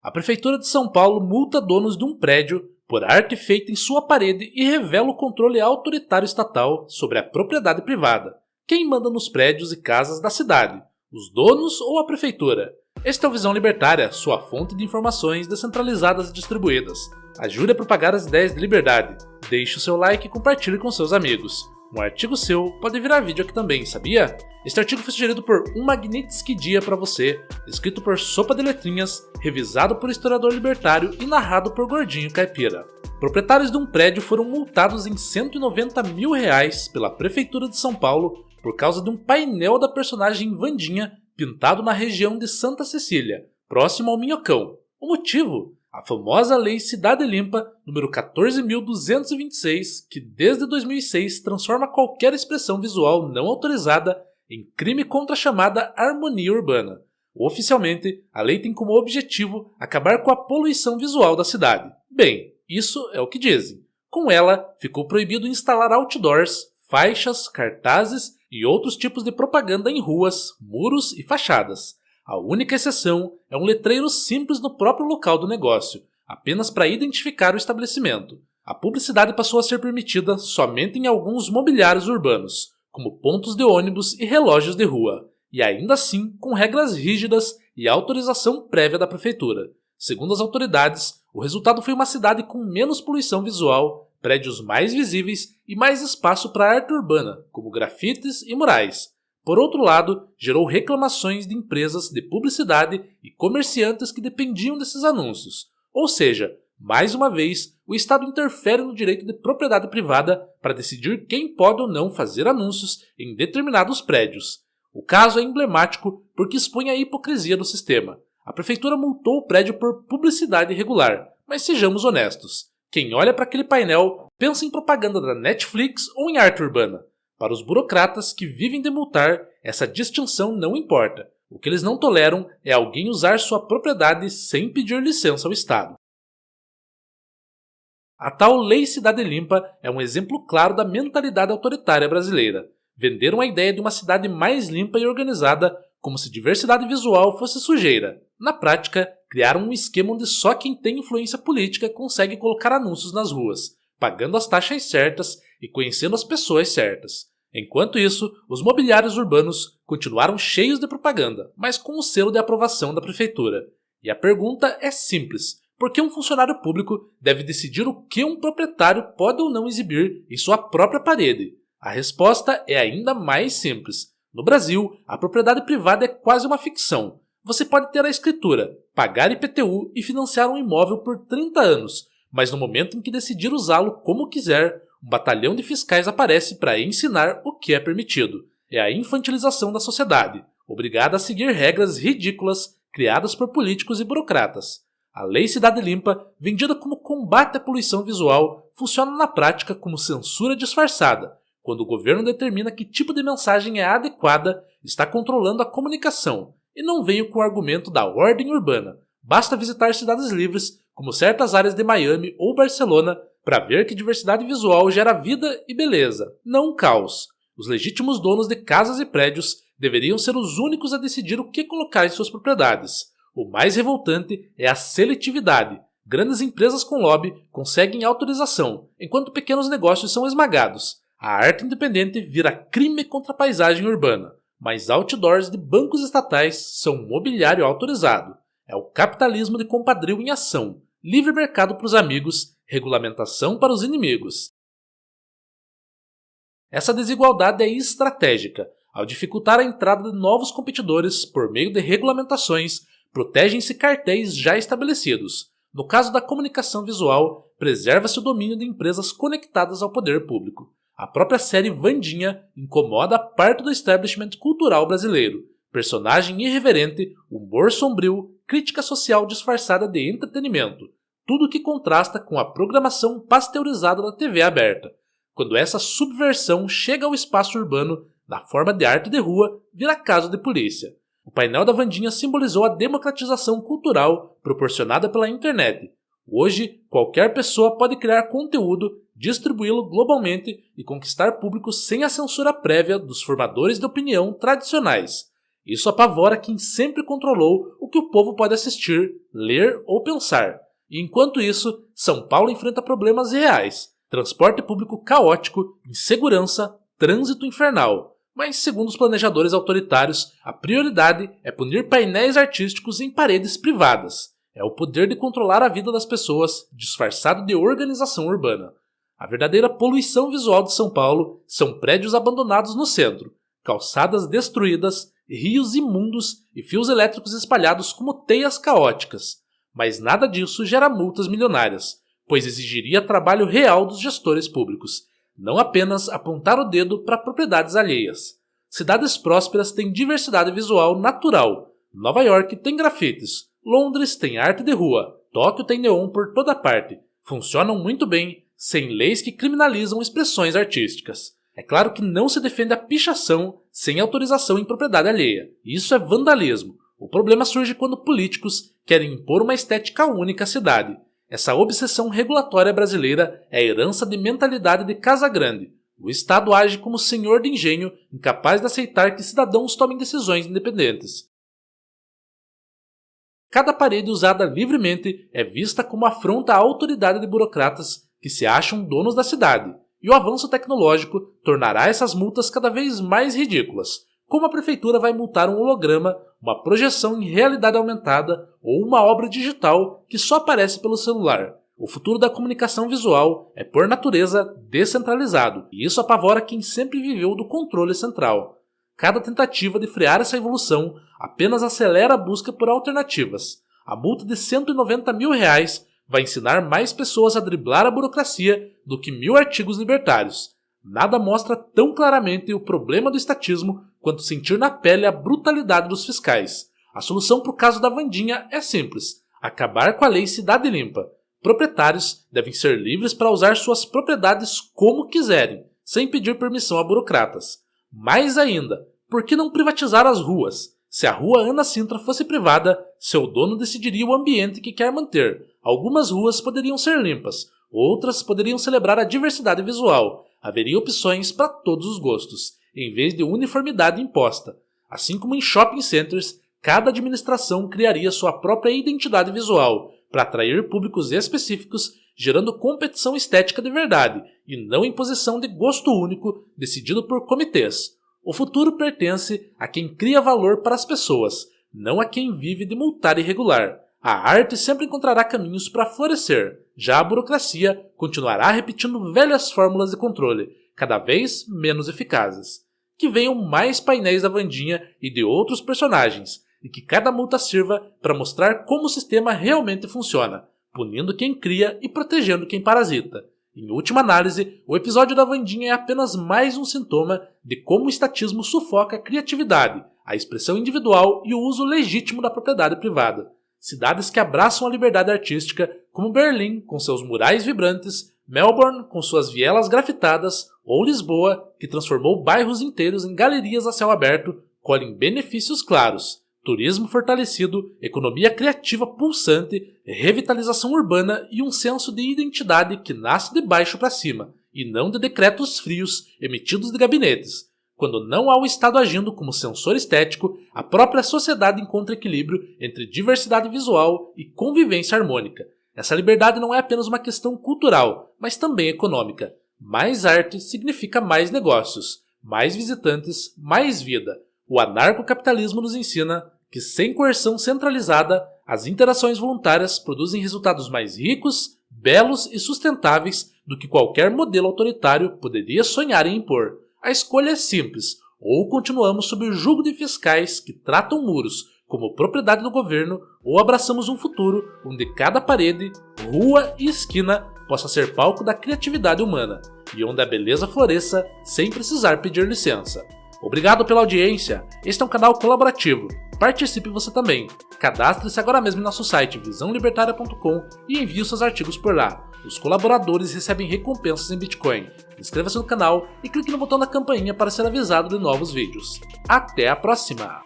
A Prefeitura de São Paulo multa donos de um prédio por arte feita em sua parede e revela o controle autoritário estatal sobre a propriedade privada. Quem manda nos prédios e casas da cidade? Os donos ou a Prefeitura? Este é o Visão Libertária, sua fonte de informações descentralizadas e distribuídas. Ajude a propagar as ideias de liberdade. Deixe o seu like e compartilhe com seus amigos. Um artigo seu pode virar vídeo aqui também, sabia? Este artigo foi sugerido por Um Magnitsky Dia para você, escrito por Sopa de Letrinhas, revisado por historiador libertário e narrado por Gordinho Caipira. Proprietários de um prédio foram multados em R$190 mil pela Prefeitura de São Paulo por causa de um painel da personagem Wandinha pintado na região de Santa Cecília, próximo ao Minhocão. O motivo? A famosa Lei Cidade Limpa, número 14.226, que desde 2006 transforma qualquer expressão visual não autorizada em crime contra a chamada harmonia urbana. Oficialmente, a lei tem como objetivo acabar com a poluição visual da cidade. Bem, isso é o que dizem. Com ela, ficou proibido instalar outdoors, faixas, cartazes e outros tipos de propaganda em ruas, muros e fachadas. A única exceção é um letreiro simples no próprio local do negócio, apenas para identificar o estabelecimento. A publicidade passou a ser permitida somente em alguns mobiliários urbanos, como pontos de ônibus e relógios de rua, e ainda assim com regras rígidas e autorização prévia da prefeitura. Segundo as autoridades, o resultado foi uma cidade com menos poluição visual, prédios mais visíveis e mais espaço para arte urbana, como grafites e murais. Por outro lado, gerou reclamações de empresas de publicidade e comerciantes que dependiam desses anúncios. Ou seja, mais uma vez, o Estado interfere no direito de propriedade privada para decidir quem pode ou não fazer anúncios em determinados prédios. O caso é emblemático porque expõe a hipocrisia do sistema. A prefeitura multou o prédio por publicidade irregular, mas sejamos honestos. Quem olha para aquele painel pensa em propaganda da Netflix ou em arte urbana. Para os burocratas que vivem de multar, essa distinção não importa. O que eles não toleram é alguém usar sua propriedade sem pedir licença ao Estado. A tal Lei Cidade Limpa é um exemplo claro da mentalidade autoritária brasileira. Venderam a ideia de uma cidade mais limpa e organizada, como se diversidade visual fosse sujeira. Na prática, criaram um esquema onde só quem tem influência política consegue colocar anúncios nas ruas, pagando as taxas certas e conhecendo as pessoas certas. Enquanto isso, os mobiliários urbanos continuaram cheios de propaganda, mas com o selo de aprovação da prefeitura. E a pergunta é simples: por que um funcionário público deve decidir o que um proprietário pode ou não exibir em sua própria parede? A resposta é ainda mais simples. No Brasil, a propriedade privada é quase uma ficção. Você pode ter a escritura, pagar IPTU e financiar um imóvel por 30 anos, mas no momento em que decidir usá-lo como quiser, um batalhão de fiscais aparece para ensinar o que é permitido. É a infantilização da sociedade, obrigada a seguir regras ridículas criadas por políticos e burocratas. A Lei Cidade Limpa, vendida como combate à poluição visual, funciona na prática como censura disfarçada. Quando o governo determina que tipo de mensagem é adequada, está controlando a comunicação. E não veio com o argumento da ordem urbana. Basta visitar cidades livres, como certas áreas de Miami ou Barcelona, para ver que diversidade visual gera vida e beleza, não caos. Os legítimos donos de casas e prédios deveriam ser os únicos a decidir o que colocar em suas propriedades. O mais revoltante é a seletividade. Grandes empresas com lobby conseguem autorização, enquanto pequenos negócios são esmagados. A arte independente vira crime contra a paisagem urbana, mas outdoors de bancos estatais são mobiliário autorizado. É o capitalismo de compadrio em ação, livre mercado para os amigos, regulamentação para os inimigos. Essa desigualdade é estratégica. Ao dificultar a entrada de novos competidores por meio de regulamentações, protegem-se cartéis já estabelecidos. No caso da comunicação visual, preserva-se o domínio de empresas conectadas ao poder público. A própria série Wandinha incomoda parte do establishment cultural brasileiro. Personagem irreverente, humor sombrio, crítica social disfarçada de entretenimento. Tudo que contrasta com a programação pasteurizada da TV aberta. Quando essa subversão chega ao espaço urbano, na forma de arte de rua, vira caso de polícia. O painel da Wandinha simbolizou a democratização cultural proporcionada pela internet. Hoje, qualquer pessoa pode criar conteúdo, distribuí-lo globalmente e conquistar público sem a censura prévia dos formadores de opinião tradicionais. Isso apavora quem sempre controlou o que o povo pode assistir, ler ou pensar. E enquanto isso, São Paulo enfrenta problemas reais: transporte público caótico, insegurança, trânsito infernal. Mas, segundo os planejadores autoritários, a prioridade é punir painéis artísticos em paredes privadas. É o poder de controlar a vida das pessoas, disfarçado de organização urbana. A verdadeira poluição visual de São Paulo são prédios abandonados no centro, calçadas destruídas, rios imundos e fios elétricos espalhados como teias caóticas. Mas nada disso gera multas milionárias, pois exigiria trabalho real dos gestores públicos, não apenas apontar o dedo para propriedades alheias. Cidades prósperas têm diversidade visual natural. Nova York tem grafites, Londres tem arte de rua, Tóquio tem neon por toda parte. Funcionam muito bem, sem leis que criminalizam expressões artísticas. É claro que não se defende a pichação sem autorização em propriedade alheia. Isso é vandalismo. O problema surge quando políticos querem impor uma estética única à cidade. Essa obsessão regulatória brasileira é herança de mentalidade de Casa Grande. O Estado age como senhor de engenho, incapaz de aceitar que cidadãos tomem decisões independentes. Cada parede usada livremente é vista como afronta à autoridade de burocratas que se acham donos da cidade, e o avanço tecnológico tornará essas multas cada vez mais ridículas, como a prefeitura vai multar um holograma, uma projeção em realidade aumentada ou uma obra digital que só aparece pelo celular. O futuro da comunicação visual é, por natureza, descentralizado, e isso apavora quem sempre viveu do controle central. Cada tentativa de frear essa evolução apenas acelera a busca por alternativas. A multa de R$190 mil vai ensinar mais pessoas a driblar a burocracia do que 1000 artigos libertários. Nada mostra tão claramente o problema do estatismo quanto sentir na pele a brutalidade dos fiscais. A solução para o caso da Wandinha é simples: acabar com a lei Cidade Limpa. Proprietários devem ser livres para usar suas propriedades como quiserem, sem pedir permissão a burocratas. Mais ainda, por que não privatizar as ruas? Se a rua Ana Sintra fosse privada, seu dono decidiria o ambiente que quer manter. Algumas ruas poderiam ser limpas, outras poderiam celebrar a diversidade visual. Haveria opções para todos os gostos, em vez de uniformidade imposta. Assim como em shopping centers, cada administração criaria sua própria identidade visual, para atrair públicos específicos, gerando competição estética de verdade, e não imposição de gosto único decidido por comitês. O futuro pertence a quem cria valor para as pessoas, não a quem vive de multar irregular. A arte sempre encontrará caminhos para florescer, já a burocracia continuará repetindo velhas fórmulas de controle, cada vez menos eficazes. Que venham mais painéis da Wandinha e de outros personagens, e que cada multa sirva para mostrar como o sistema realmente funciona, punindo quem cria e protegendo quem parasita. Em última análise, o episódio da Wandinha é apenas mais um sintoma de como o estatismo sufoca a criatividade, a expressão individual e o uso legítimo da propriedade privada. Cidades que abraçam a liberdade artística, como Berlim, com seus murais vibrantes, Melbourne, com suas vielas grafitadas, ou Lisboa, que transformou bairros inteiros em galerias a céu aberto, colhem benefícios claros: turismo fortalecido, economia criativa pulsante, revitalização urbana e um senso de identidade que nasce de baixo para cima, e não de decretos frios emitidos de gabinetes. Quando não há o Estado agindo como censor estético, a própria sociedade encontra equilíbrio entre diversidade visual e convivência harmônica. Essa liberdade não é apenas uma questão cultural, mas também econômica. Mais arte significa mais negócios, mais visitantes, mais vida. O anarcocapitalismo nos ensina que, sem coerção centralizada, as interações voluntárias produzem resultados mais ricos, belos e sustentáveis do que qualquer modelo autoritário poderia sonhar em impor. A escolha é simples: ou continuamos sob o jugo de fiscais que tratam muros como propriedade do governo, ou abraçamos um futuro onde cada parede, rua e esquina possa ser palco da criatividade humana, e onde a beleza floresça sem precisar pedir licença. Obrigado pela audiência. Este é um canal colaborativo. Participe você também. Cadastre-se agora mesmo em nosso site visãolibertaria.com e envie os seus artigos por lá. Os colaboradores recebem recompensas em Bitcoin. Inscreva-se no canal e clique no botão da campainha para ser avisado de novos vídeos. Até a próxima!